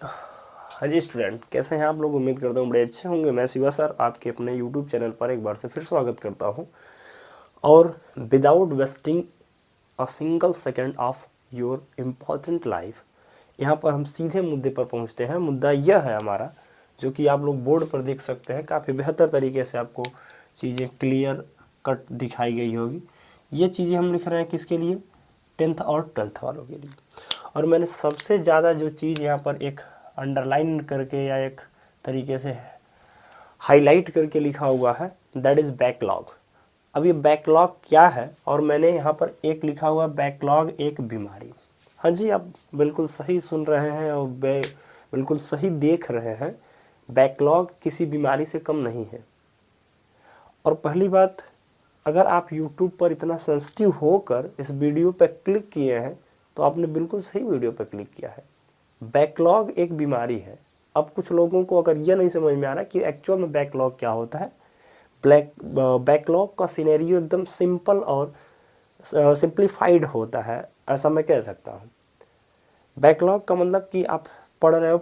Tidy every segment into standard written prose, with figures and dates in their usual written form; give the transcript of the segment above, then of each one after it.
हाँ जी स्टूडेंट, कैसे हैं आप लोग। उम्मीद करता हूँ बड़े अच्छे होंगे। मैं शिवा सर आपके अपने यूट्यूब चैनल पर एक बार से फिर स्वागत करता हूँ। और without wasting a single second of your important life, यहाँ पर हम सीधे मुद्दे पर पहुँचते हैं। मुद्दा यह है हमारा, जो कि आप लोग बोर्ड पर देख सकते हैं। काफ़ी बेहतर तरीके से आपको चीज़ें क्लियर कट दिखाई गई होगी। ये चीज़ें हम लिख रहे हैं किसके लिए? 10th और 12th वालों के लिए। और मैंने सबसे ज़्यादा जो चीज़ यहाँ पर एक अंडरलाइन करके या एक तरीके से हाईलाइट करके लिखा हुआ है, दैट इज़ बैकलॉग। अब ये बैकलॉग क्या है? और मैंने यहाँ पर एक लिखा हुआ, बैकलॉग एक बीमारी। हाँ जी, आप बिल्कुल सही सुन रहे हैं और बिल्कुल सही देख रहे हैं। बैकलॉग किसी बीमारी से कम नहीं है। और पहली बात, अगर आप YouTube पर इतना सेंसिटिव होकर इस वीडियो पर क्लिक किए हैं तो आपने बिल्कुल सही वीडियो पर क्लिक किया है। बैकलॉग एक बीमारी है। अब कुछ लोगों को अगर यह नहीं समझ में आ रहा कि एक्चुअल में बैकलॉग क्या होता है, बैकलॉग का सिनेरियो एकदम सिंपल और सिंप्लीफाइड होता है, ऐसा मैं कह सकता हूँ। बैकलॉग का मतलब कि आप पढ़ रहे हो,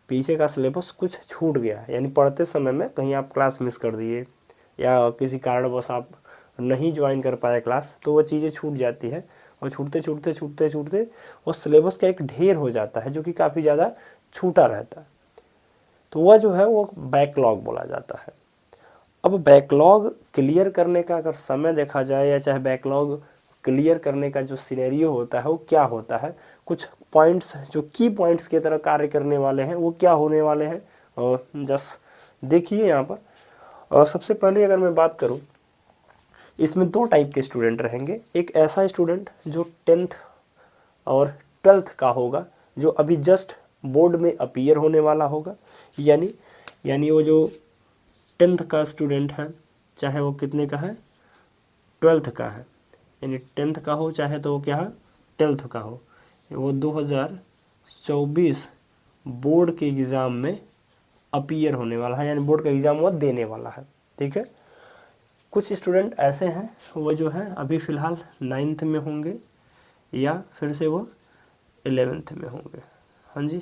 पीछे का सिलेबस कुछ छूट गया, यानी पढ़ते समय में कहीं आप क्लास मिस कर दिए या किसी कारणवश आप नहीं ज्वाइन कर पाए क्लास, तो वो चीज़ें छूट जाती है। और छूटते वो सिलेबस का एक ढेर हो जाता है, जो कि काफ़ी ज़्यादा छूटा रहता है। तो वह जो है वो बैकलॉग बोला जाता है। अब बैकलॉग क्लियर करने का अगर समय देखा जाए, या चाहे बैकलॉग क्लियर करने का जो सिनेरियो होता है वो क्या होता है, कुछ पॉइंट्स जो की पॉइंट्स की तरह कार्य करने वाले हैं वो क्या होने वाले हैं, और जस्ट देखिए यहाँ पर। और सबसे पहले अगर मैं बात करूँ, इसमें दो टाइप के स्टूडेंट रहेंगे। एक ऐसा स्टूडेंट जो 10th और 12th का होगा, जो अभी जस्ट बोर्ड में अपीयर होने वाला होगा। यानी वो जो 10th का स्टूडेंट है, चाहे वो कितने का है, 12th का है, यानी 10th का हो चाहे तो वो क्या है, 12th का हो, वो 2024 बोर्ड के एग्ज़ाम में अपीयर होने वाला है, यानी बोर्ड का एग्ज़ाम वो देने वाला है। ठीक है। कुछ स्टूडेंट ऐसे हैं वो जो है अभी फ़िलहाल 9th में होंगे या फिर से वो 11th में होंगे। हाँ जी,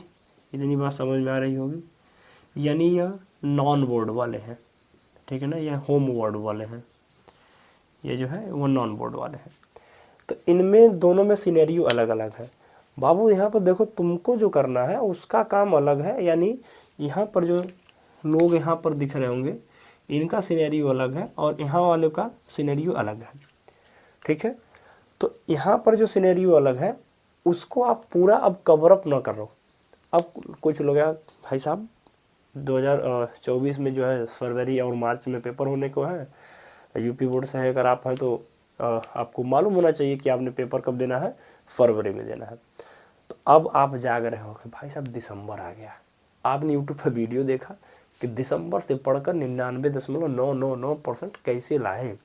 इतनी बात समझ में आ रही होगी। यानी यह नॉन बोर्ड वाले हैं, ठीक है ना, यह होम बोर्ड वाले हैं, ये जो है वो नॉन बोर्ड वाले हैं। तो इनमें दोनों में सिनेरियो अलग अलग है। बाबू यहाँ पर देखो, तुमको जो करना है उसका काम अलग है। यानी यहाँ पर जो लोग यहाँ पर दिख रहे होंगे, इनका सिनेरियो अलग है और यहाँ वालों का सिनेरियो अलग है। ठीक है। तो यहाँ पर जो सिनेरियो अलग है उसको आप पूरा अब कवर अप ना करो। अब कुछ लोग यार, भाई साहब 2024 में जो है फरवरी और मार्च में पेपर होने को है, यूपी बोर्ड से है, अगर आप हैं तो आपको मालूम होना चाहिए कि आपने पेपर कब देना है, फरवरी में देना है। तो अब आप जाग रहे हो कि भाई साहब दिसंबर आ गया। आपने यूट्यूब पर वीडियो देखा कि दिसंबर से पढ़कर 99.999% कैसे लाएं,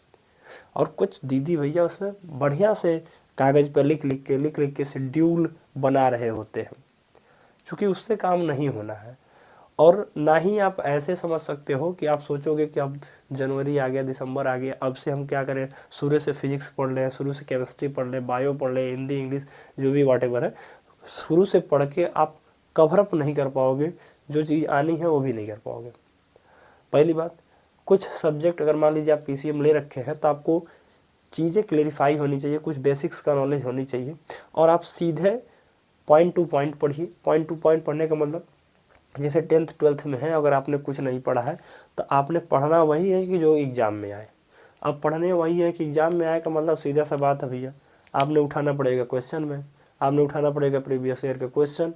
और कुछ दीदी भैया उसमें बढ़िया से कागज़ पर लिख लिख के शेड्यूल बना रहे होते हैं, चूँकि उससे काम नहीं होना है। और ना ही आप ऐसे समझ सकते हो कि आप सोचोगे कि अब जनवरी आ गया, दिसंबर आ गया, अब से हम क्या करें, शुरू से फिजिक्स पढ़ लें, शुरू से केमिस्ट्री पढ़ लें, बायो पढ़ लें, हिंदी इंग्लिश जो भी वॉटेवर है, शुरू से पढ़ के आप कवर अप नहीं कर पाओगे, जो चीज़ आनी है वो भी नहीं कर पाओगे। पहली बात, कुछ सब्जेक्ट अगर मान लीजिए आप PCM ले रखे हैं तो आपको चीज़ें क्लेरिफाई होनी चाहिए, कुछ बेसिक्स का नॉलेज होनी चाहिए, और आप सीधे पॉइंट टू पॉइंट पढ़िए। पॉइंट टू पॉइंट पढ़ने का मतलब, जैसे 10th 12th में है, अगर आपने कुछ नहीं पढ़ा है तो आपने पढ़ना वही है कि जो एग्ज़ाम में आए। अब पढ़ने वही है कि एग्ज़ाम में आए का मतलब सीधा सा बात है भैया, आपने उठाना पड़ेगा क्वेश्चन में, आपने उठाना पड़ेगा प्रीवियस ईयर का क्वेश्चन,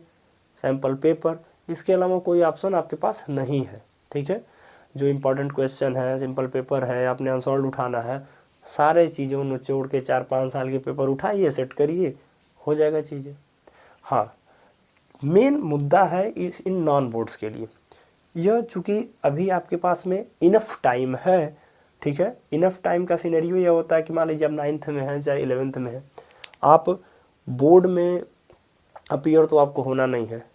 सैम्पल पेपर, इसके अलावा कोई ऑप्शन आपके पास नहीं है। ठीक है। जो इम्पोर्टेंट क्वेश्चन है, सिंपल पेपर है, आपने अनसॉल्व उठाना है, सारे चीज़ों निचोड़ के 4-5 साल के पेपर उठाइए, सेट करिए, हो जाएगा चीज़ें। हाँ, मेन मुद्दा है इन नॉन बोर्ड्स के लिए यह, चूँकि अभी आपके पास में इनफ टाइम है। ठीक है। इनफ टाइम का सिनेरियो यह होता है कि मान लीजिए आप 9th में हैं चाहे 11th में है, आप बोर्ड में अपीयर तो आपको होना नहीं है।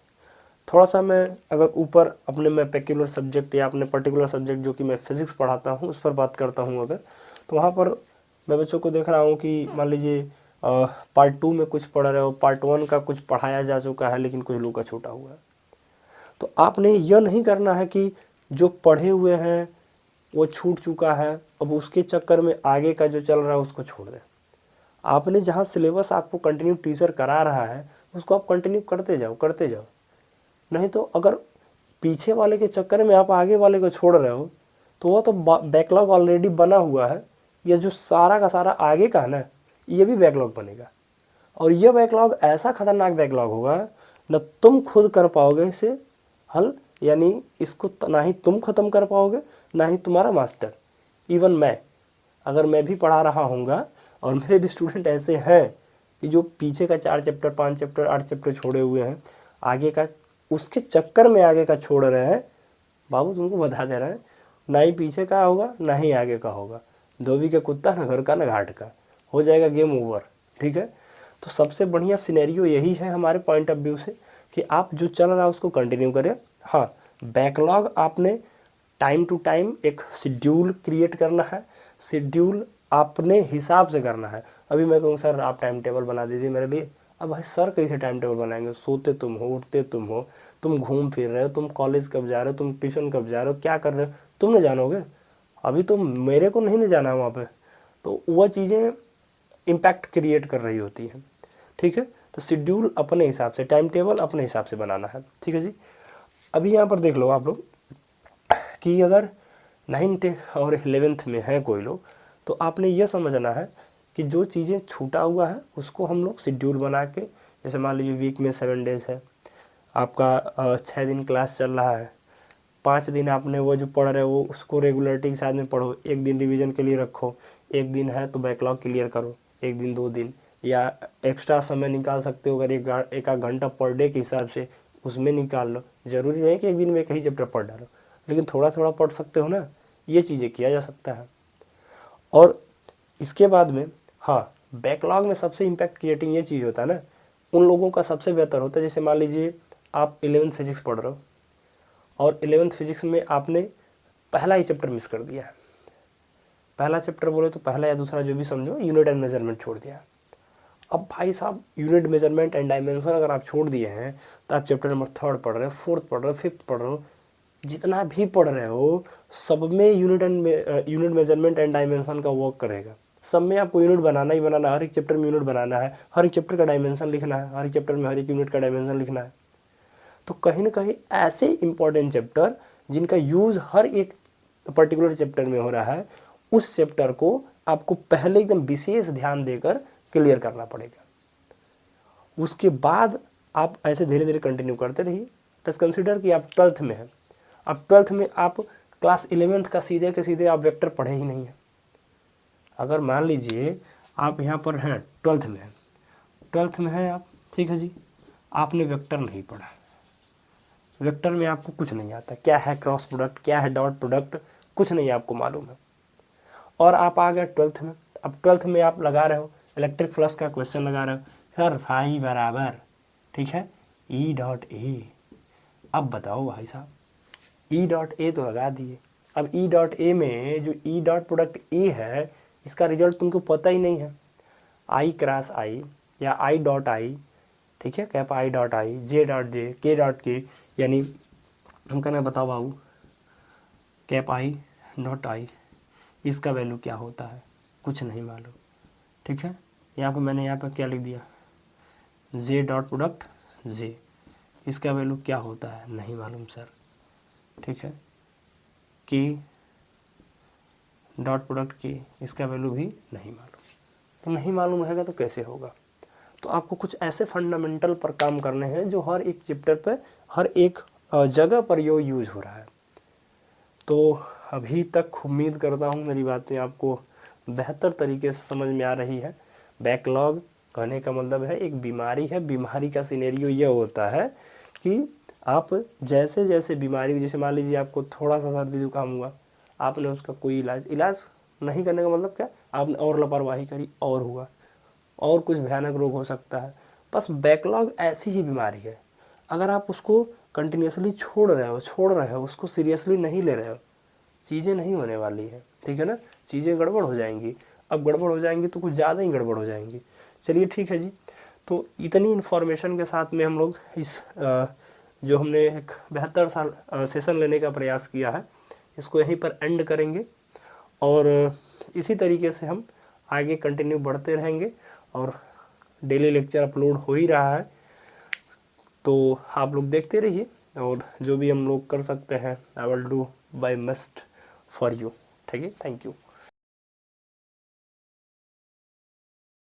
थोड़ा सा मैं अगर ऊपर अपने मैं पेक्युलर सब्जेक्ट या अपने पर्टिकुलर सब्जेक्ट जो कि मैं फिज़िक्स पढ़ाता हूँ उस पर बात करता हूँ अगर, तो वहाँ पर मैं बच्चों को देख रहा हूँ कि मान लीजिए पार्ट 2 में कुछ पढ़ रहे हो, पार्ट 1 का कुछ पढ़ाया जा चुका है लेकिन कुछ लोग का छूटा हुआ है। तो आपने यह नहीं करना है कि जो पढ़े हुए हैं वो छूट चुका है, अब उसके चक्कर में आगे का जो चल रहा है उसको छोड़ दें। आपने जहाँ सिलेबस आपको कंटिन्यू टीचर करा रहा है उसको आप कंटिन्यू करते जाओ। नहीं तो अगर पीछे वाले के चक्कर में आप आगे वाले को छोड़ रहे हो तो वो तो बैकलॉग ऑलरेडी बना हुआ है, ये जो सारा का सारा आगे का है ना ये भी बैकलॉग बनेगा। और यह बैकलॉग ऐसा खतरनाक बैकलॉग होगा न तुम खुद कर पाओगे इसे हल, यानी इसको ना ही तुम ख़त्म कर पाओगे ना ही तुम्हारा मास्टर। इवन मैं, अगर मैं भी पढ़ा रहा हूँगा और मेरे भी स्टूडेंट ऐसे हैं कि जो पीछे का 4 चैप्टर 5 चैप्टर 8 चैप्टर छोड़े हुए हैं, आगे का उसके चक्कर में आगे का छोड़ रहे हैं, बाबू तुमको बता दे रहे हैं ना ही पीछे का होगा ना ही आगे का होगा, धोबी का कुत्ता ना घर का ना घाट का, हो जाएगा गेम ओवर। ठीक है, तो सबसे बढ़िया सिनेरियो यही है हमारे पॉइंट ऑफ व्यू से कि आप जो चल रहा है उसको कंटिन्यू करें। हाँ, बैकलॉग आपने टाइम टू टाइम एक शेड्यूल क्रिएट करना है, शेड्यूल अपने हिसाब से करना है। अभी मैं कहूँ सर आप टाइम टेबल बना दीजिए मेरे लिए, अब भाई सर कैसे टाइम टेबल बनाएंगे, सोते तुम हो उठते तुम हो, तुम घूम फिर रहे हो, तुम कॉलेज कब जा रहे हो, तुम ट्यूशन कब जा रहे हो, क्या कर रहे हो, तुम न जानोगे, अभी तो मेरे को नहीं जाना वहाँ पे। तो वह चीज़ें इम्पैक्ट क्रिएट कर रही होती हैं। ठीक है, तो शेड्यूल अपने हिसाब से, टाइम टेबल अपने हिसाब से बनाना है। ठीक है जी, अभी यहाँ पर देख लो आप लोग कि अगर 9th और 11th में है कोई लोग, तो आपने यह समझना है कि जो चीज़ें छूटा हुआ है उसको हम लोग शेड्यूल बना के, जैसे मान लीजिए वीक में 7 डेज़ है, आपका 6 दिन क्लास चल रहा है, 5 दिन आपने वो जो पढ़ रहे हो उसको रेगुलरिटी के साथ में पढ़ो, 1 दिन रिवीजन के लिए रखो, 1 दिन है तो बैकलॉग क्लियर करो, 1 दिन 2 दिन, या एक्स्ट्रा समय निकाल सकते हो अगर एक आध घंटा पर डे के हिसाब से उसमें निकाल लो। ज़रूरी नहीं कि एक दिन में एक ही चैप्टर पढ़ डालो, लेकिन थोड़ा थोड़ा पढ़ सकते हो ना, ये चीज़ें किया जा सकता है। और इसके बाद में हाँ, बैकलॉग में सबसे इम्पैक्ट क्रिएटिंग ये चीज़ होता है ना, उन लोगों का सबसे बेहतर होता है। जैसे मान लीजिए आप 11th फिजिक्स पढ़ रहे हो और 11th फिजिक्स में आपने पहला ही चैप्टर मिस कर दिया है, पहला चैप्टर बोले तो पहला या दूसरा जो भी समझो, यूनिट एंड मेजरमेंट छोड़ दिया। अब भाई साहब यूनिट मेजरमेंट एंड डायमेंशन अगर आप छोड़ दिए हैं तो आप चैप्टर नंबर 3 पढ़ रहे हो, 4th पढ़ रहे हो, 5th पढ़ रहे हो, जितना भी पढ़ रहे हो सब में यूनिट मेजरमेंट एंड डायमेंशन का वर्क करेगा। सब में आपको यूनिट बनाना ही बनाना है, हर एक चैप्टर में यूनिट बनाना है, हर एक चैप्टर का डायमेंशन लिखना है, हर एक चैप्टर में हर एक यूनिट का डायमेंशन लिखना है। तो कहीं ना कहीं ऐसे इंपॉर्टेंट चैप्टर जिनका यूज़ हर एक पर्टिकुलर चैप्टर में हो रहा है, उस चैप्टर को आपको पहले एकदम विशेष ध्यान देकर क्लियर करना पड़ेगा। उसके बाद आप ऐसे धीरे धीरे कंटिन्यू करते रहिए। जस्ट कंसिडर कि आप 12th में हैं, अब 12th में आप क्लास 11th का सीधे के सीधे आप वेक्टर पढ़े ही नहीं हैं। अगर मान लीजिए आप यहाँ पर हैं 12th में हैं, 12th में हैं आप, ठीक है जी, आपने वेक्टर नहीं पढ़ा, वेक्टर में आपको कुछ नहीं आता, क्या है क्रॉस प्रोडक्ट, क्या है डॉट प्रोडक्ट, कुछ नहीं आपको मालूम है, और आप आ गए 12th में। अब 12th में आप लगा रहे हो इलेक्ट्रिक फ्लक्स का क्वेश्चन लगा रहे हो, सर फाई बराबर, ठीक है, ई डॉट ए। अब बताओ भाई साहब, ई डॉट ए तो लगा दिए, अब ई डॉट ए में जो ई डॉट प्रोडक्ट ए है इसका रिजल्ट तुमको पता ही नहीं है, आई क्रॉस आई या आई डॉट आई, ठीक है, cap I dot I, J dot J, के डॉट के, यानी हम कहना बताओ बाबू कैप आई डॉट आई, इसका वैल्यू क्या होता है, कुछ नहीं मालूम। ठीक है, यहाँ पे मैंने यहाँ पे क्या लिख दिया, जे डॉट प्रोडक्ट जे, इसका वैल्यू क्या होता है नहीं मालूम सर। ठीक है, के डॉट प्रोडक्ट के, इसका वैल्यू भी नहीं मालूम। तो नहीं मालूम रहेगा तो कैसे होगा। तो आपको कुछ ऐसे फंडामेंटल पर काम करने हैं जो हर एक चैप्टर पे, हर एक जगह पर यो यूज़ हो रहा है। तो अभी तक उम्मीद करता हूँ मेरी बातें आपको बेहतर तरीके से समझ में आ रही है। बैकलॉग कहने का मतलब है एक बीमारी है। बीमारी का सिनेरियो यह होता है कि आप जैसे जैसे बीमारी, जैसे मान लीजिए आपको थोड़ा सा सर्दी जुकाम हुआ, आपने उसका कोई इलाज नहीं करने का मतलब क्या, आपने और लापरवाही करी और हुआ, और कुछ भयानक रोग हो सकता है। बस बैकलॉग ऐसी ही बीमारी है, अगर आप उसको कंटिन्यूसली छोड़ रहे हो, उसको सीरियसली नहीं ले रहे हो, चीज़ें नहीं होने वाली है। ठीक है ना, चीज़ें गड़बड़ हो जाएंगी। अब गड़बड़ हो जाएंगी तो कुछ ज़्यादा ही गड़बड़ हो जाएंगी। चलिए ठीक है जी। तो इतनी इन्फॉर्मेशन के साथ में हम लोग इस जो हमने एक 72 साल सेशन लेने का प्रयास किया है, इसको यहीं पर एंड करेंगे और इसी तरीके से हम आगे कंटिन्यू बढ़ते रहेंगे और डेली लेक्चर अपलोड हो ही रहा है, तो आप लोग देखते रहिए और जो भी हम लोग कर सकते हैं I will do by best for you. ठीक है, थैंक यू।